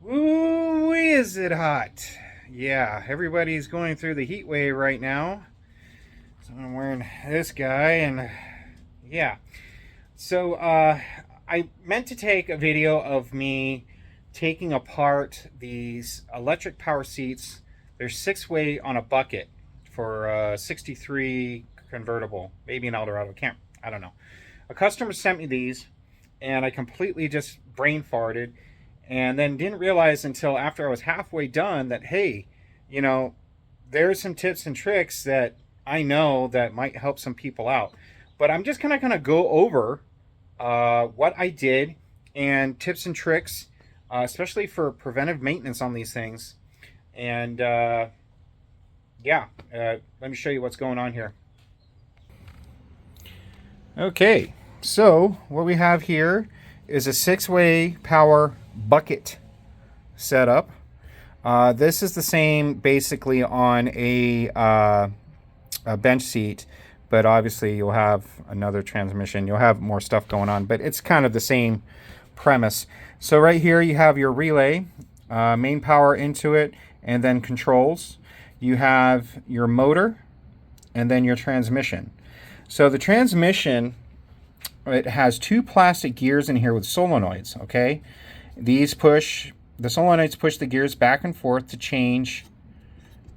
Ooh, is it hot? Yeah, everybody's going through the heat wave right now. So I'm wearing this guy, and yeah. So I meant to take a video of me taking apart these electric power seats. They're 6-way on a bucket for a 63 convertible, maybe an Eldorado. I don't know. A customer sent me these, and I completely just brain farted, and then didn't realize until after I was halfway done that, hey, you know, there's some tips and tricks that I know that might help some people out. But I'm just gonna kind of go over what I did and tips and tricks, especially for preventive maintenance on these things. And yeah, let me show you what's going on here. Okay, so what we have here is a 6-way power bucket setup. This is the same basically on a bench seat, but obviously you'll have another transmission. You'll have more stuff going on, but it's kind of the same premise. So right here you have your relay, main power into it, and then controls. You have your motor, and then your transmission. So the transmission, it has 2 plastic gears in here with solenoids, okay? The solenoids push the gears back and forth to change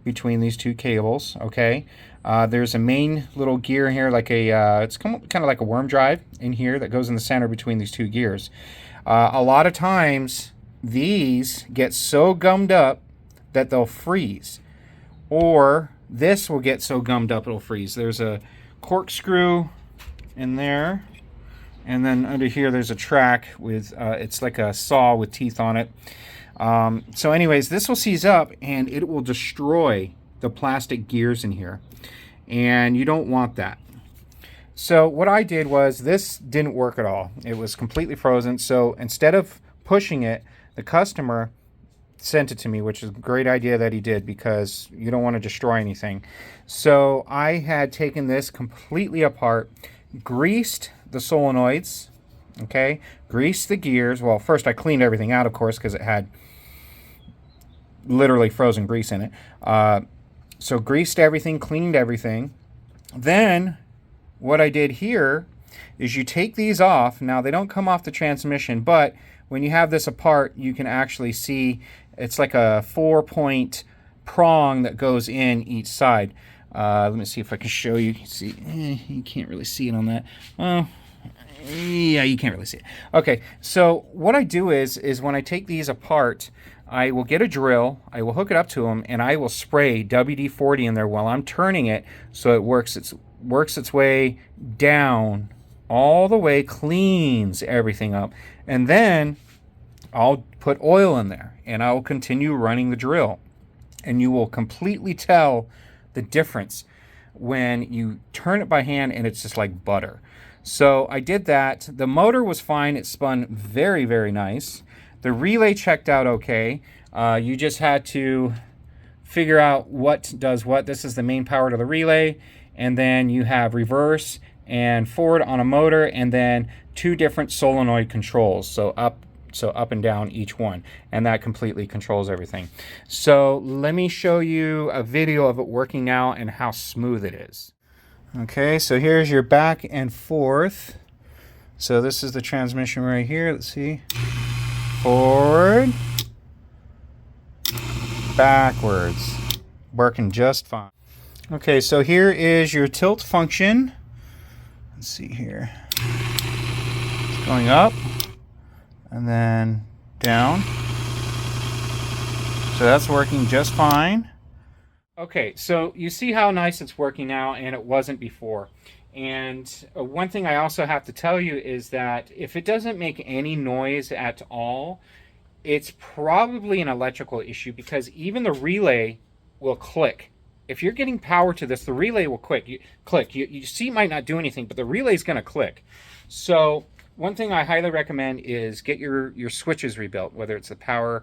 between these 2 cables, okay? There's a main little gear here, like it's kind of like a worm drive in here that goes in the center between these 2 gears. A lot of times these get so gummed up that they'll freeze, or this will get so gummed up it'll freeze. There's a corkscrew in there, and then under here there's a track with it's like a saw with teeth on it. So anyways, this will seize up and it will destroy the plastic gears in here, and you don't want that. So what I did was, this didn't work at all. It was completely frozen. So instead of pushing it, the customer sent it to me, which is a great idea that he did, because you don't want to destroy anything. So I had taken this completely apart, greased the solenoids, okay, greased the gears. Well, first I cleaned everything out, of course, because it had literally frozen grease in it. So greased everything, cleaned everything. Then what I did here is you take these off. Now they don't come off the transmission, but when you have this apart, you can actually see it's like a 4-point prong that goes in each side. Let me see if I can show you. You can see, you can't really see it on that. Well, yeah, you can't really see it. Okay, so what I do is when I take these apart, I will get a drill, I will hook it up to them, and I will spray WD-40 in there while I'm turning it, so it works its way down all the way, cleans everything up, and then I'll put oil in there and I will continue running the drill, and you will completely tell the difference when you turn it by hand, and it's just like butter. So I did that. The motor was fine. It spun very, very nice. The relay checked out okay. You just had to figure out what does what. This is the main power to the relay, and then you have reverse and forward on a motor, and then 2 different solenoid controls, so up and down each one, and that completely controls everything. So let me show you a video of it working now and how smooth it is. Okay, so here's your back and forth. So this is the transmission right here. Let's see. Forward, backwards, working just fine. Okay, so here is your tilt function. Let's see here. It's going up and then down. So that's working just fine. Okay, so you see how nice it's working now, and it wasn't before. And one thing I also have to tell you is that if it doesn't make any noise at all, it's probably an electrical issue, because even the relay will click. If you're getting power to this, the relay will click. You see it might not do anything, but the relay is going to click. So one thing I highly recommend is get your switches rebuilt, whether it's the power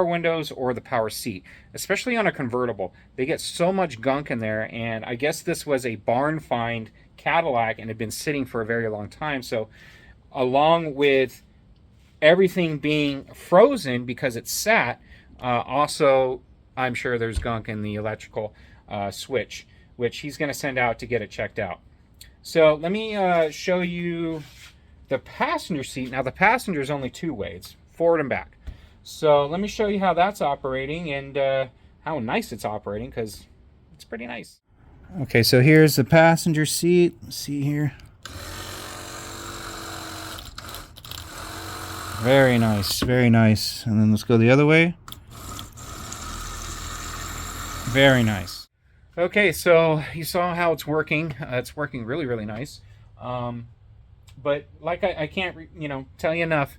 windows or the power seat, especially on a convertible. They get so much gunk in there, and I guess this was a barn find Cadillac and had been sitting for a very long time. So along with everything being frozen because it's sat, also I'm sure there's gunk in the electrical switch, which he's going to send out to get it checked out. So let me show you the passenger seat. Now the passenger is only two ways, forward and back. So let me show you how that's operating and how nice it's operating, because it's pretty nice. Okay, so here's the passenger seat. Let's see here. Very nice, very nice. And then let's go the other way. Very nice. Okay, so you saw how it's working. It's working really, really nice. But like I can't, tell you enough.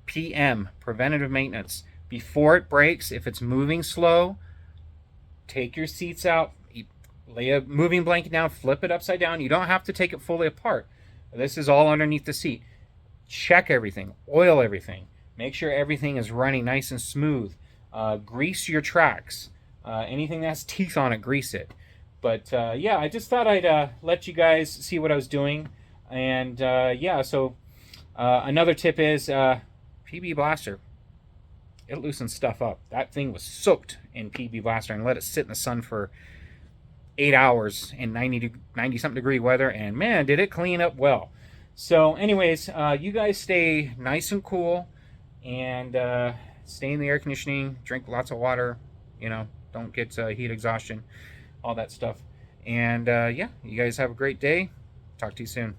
PM, preventative maintenance. Before it breaks, if it's moving slow, take your seats out, lay a moving blanket down, flip it upside down. You don't have to take it fully apart. This is all underneath the seat. Check everything, oil everything, make sure everything is running nice and smooth. Grease your tracks. Anything that has teeth on it, grease it. But yeah, I just thought I'd let you guys see what I was doing. And yeah, so another tip is PB Blaster. It loosens stuff up. That thing was soaked in PB Blaster and let it sit in the sun for 8 hours in 90 something degree weather, and man, did it clean up well. So anyways, you guys stay nice and cool, and stay in the air conditioning, drink lots of water, don't get heat exhaustion, all that stuff. And yeah, you guys have a great day. Talk to you soon.